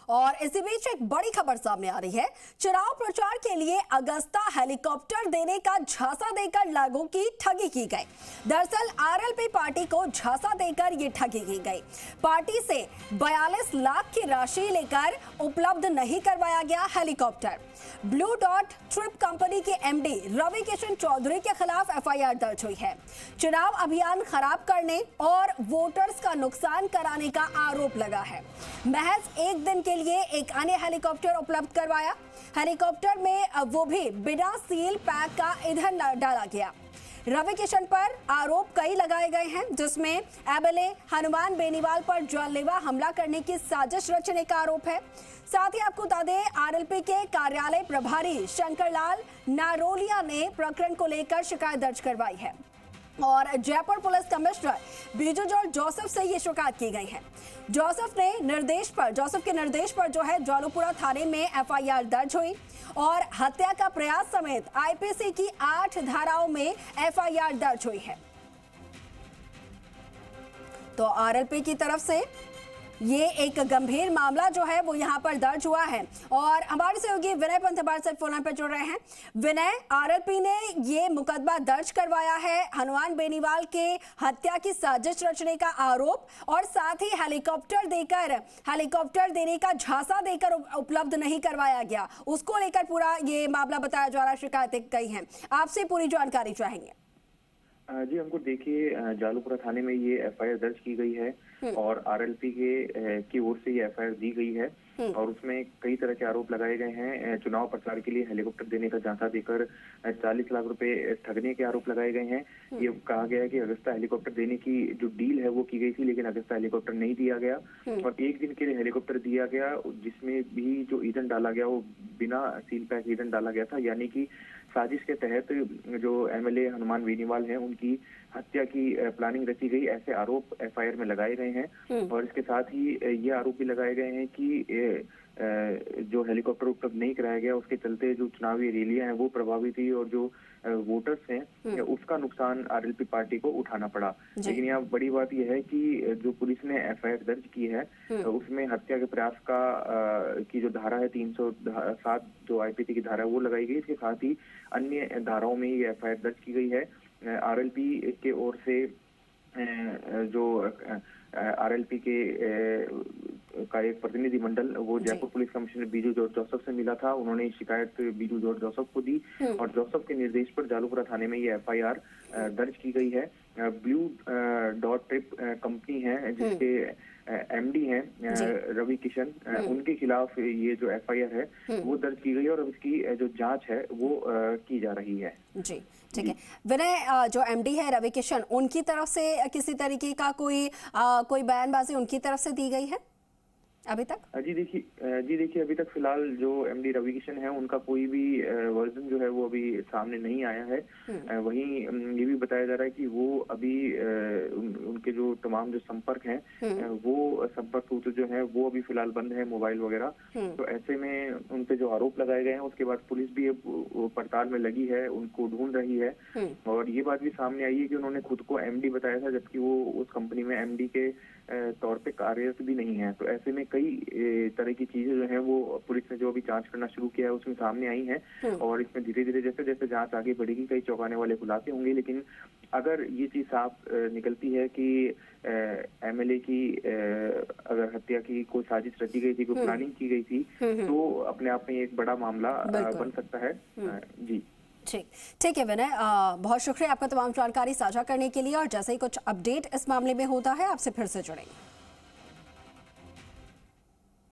और इसी बीच एक बड़ी खबर सामने आ रही है। चुनाव प्रचार के लिए अगस्ता हेलीकॉप्टर देने का झांसा देकर लोगों की ठगी की गई। दरअसल आरएलपी पार्टी को झांसा देकर ये ठगी की गई। पार्टी से 42 लाख की राशि लेकर उपलब्ध नहीं करवाया गया helicopter. Blue dot trip company के एमडी रवि किशन चौधरी के खिलाफ एफआईआर दर्ज हुई है। चुनाव अभियान खराब करने और वोटर्स का नुकसान कराने का आरोप लगा है। महज एक दिन के लिए एक अन्य हेलीकॉप्टर उपलब्ध करवाया। हेलीकॉप्टर में वो भी बिना सील पैक का ईंधन डाला गया। रवि किशन पर आरोप कई लगाए गए हैं, जिसमें एमएलए हनुमान बेनीवाल पर जानलेवा हमला करने की साजिश रचने का आरोप है। साथ ही आपको बता दें, आरएलपी के कार्यालय प्रभारी शंकरलाल नारोलिया ने प्रकरण को लेकर शिकायत दर्ज करवाई है और Jaipur police commissioner Biju George Joseph से ये शिकायत की गई है। जोसेफ के निर्देश पर जो है ज्वालापुरा थाने में एफआईआर दर्ज हुई और हत्या का प्रयास समेत आईपीसी की 8 धाराओं में एफआईआर दर्ज हुई है। तो आरएलपी की तरफ से ये एक गंभीर मामला जो है वो यहाँ पर दर्ज हुआ है और हमारे सहयोगी विनय पंत हमारे साथ फोन पर जुड़ रहे हैं। विनय, आरएलपी ने ये मुकदमा दर्ज करवाया है हनुमान बेनीवाल के हत्या की साजिश रचने का आरोप और साथ ही हेलीकॉप्टर देने का झांसा देकर उपलब्ध नहीं करवाया गया, उसको लेकर पूरा ये मामला बताया जा रहा है, शिकायतें कई हैं। आपसे पूरी जानकारी चाहेंगे। जी, हमको देखिए जालूपुरा थाने में ये एफआईआर दर्ज की गई है और आरएलपी की ओर से ये एफआईआर दी गई है और उसमें कई तरह के आरोप लगाए गए हैं। चुनाव प्रचार के लिए हेलीकॉप्टर देने का झांसा देकर 40 लाख रुपए ठगने के आरोप लगाए गए हैं। ये कहा गया है कि अगस्ता हेलीकॉप्टर देने की जो डील है वो की गई थी, लेकिन अगस्ता हेलीकॉप्टर नहीं दिया गया और एक दिन के लिए हेलीकॉप्टर दिया गया, जिसमें भी जो ईंधन डाला गया वो बिना सील पैक ईंधन डाला गया था। यानी कि साजिश के तहत जो एमएलए हनुमान बेनीवाल हैं उनकी हत्या की प्लानिंग रची गई, ऐसे आरोप एफआईआर में लगाए गए हैं। और इसके साथ ही ये आरोप भी लगाए गए हैं कि जो हेलीकॉप्टर उपलब्ध नहीं कराया गया उसके चलते जो चुनावी रैलियां हैं वो प्रभावित हुई और जो वोटर्स हैं उसका नुकसान आरएलपी पार्टी को उठाना पड़ा। लेकिन यहाँ बड़ी बात यह है कि जो पुलिस ने एफआईआर दर्ज की है उसमें हत्या के प्रयास की जो धारा है 307 जो आईपीसी की धारा है वो लगाई गई। इसके साथ ही अन्य धाराओं में ये एफआईआर दर्ज की गई है। आरएलपी के ओर से जो आरएलपी का एक प्रतिनिधि मंडल वो Jaipur police commissioner Biju George Joseph से मिला था। उन्होंने शिकायत बीजू जॉर्ज जोसेफ को दी और जोसेफ के निर्देश पर जालूपुरा थाने में ये एफआईआर दर्ज की गई है। ब्लू डॉट ट्रिप कंपनी है जिसके एमडी हैं रवि किशन, उनके खिलाफ ये जो एफआईआर है वो दर्ज की गई और अब इसकी जो जांच है वो की जा रही है। जी, ठीक है। विनय, जो एमडी है रवि किशन, उनकी तरफ से किसी तरीके का कोई बयानबाजी उनकी तरफ से दी गई है अभी तक? जी देखिए अभी तक फिलहाल जो एमडी रवि किशन है उनका कोई भी वर्जन जो है वो अभी सामने नहीं आया है। वहीं ये भी बताया जा रहा है कि वो अभी उनके जो तमाम जो संपर्क हैं वो संपर्क सूत्र जो है वो अभी फिलहाल बंद है, मोबाइल वगैरह। तो ऐसे में उन पे जो आरोप लगाए गए हैं उसके बाद पुलिस भी पड़ताल में लगी है, उनको ढूंढ रही है। और ये बात भी सामने आई है कि उन्होंने खुद को एमडी बताया था, जबकि वो उस कंपनी में एमडी के तौर पे कार्यरत भी नहीं है। तो ऐसे में कई तरह की चीजें जो हैं वो पुलिस ने जो अभी जांच करना शुरू किया है उसमें सामने आई हैं और इसमें धीरे धीरे जैसे जैसे जांच आगे बढ़ेगी कई चौंकाने वाले खुलासे होंगे। लेकिन अगर ये चीज साफ निकलती है कि एमएलए की अगर हत्या की कोई साजिश रची गई थी, कोई प्लानिंग की गई थी, तो अपने आप में एक बड़ा मामला बन सकता है। जी ठीक है विनय, बहुत शुक्रिया आपका तमाम जानकारी साझा करने के लिए और जैसे ही कुछ अपडेट इस मामले में होता है आपसे फिर से जुड़ेंगे।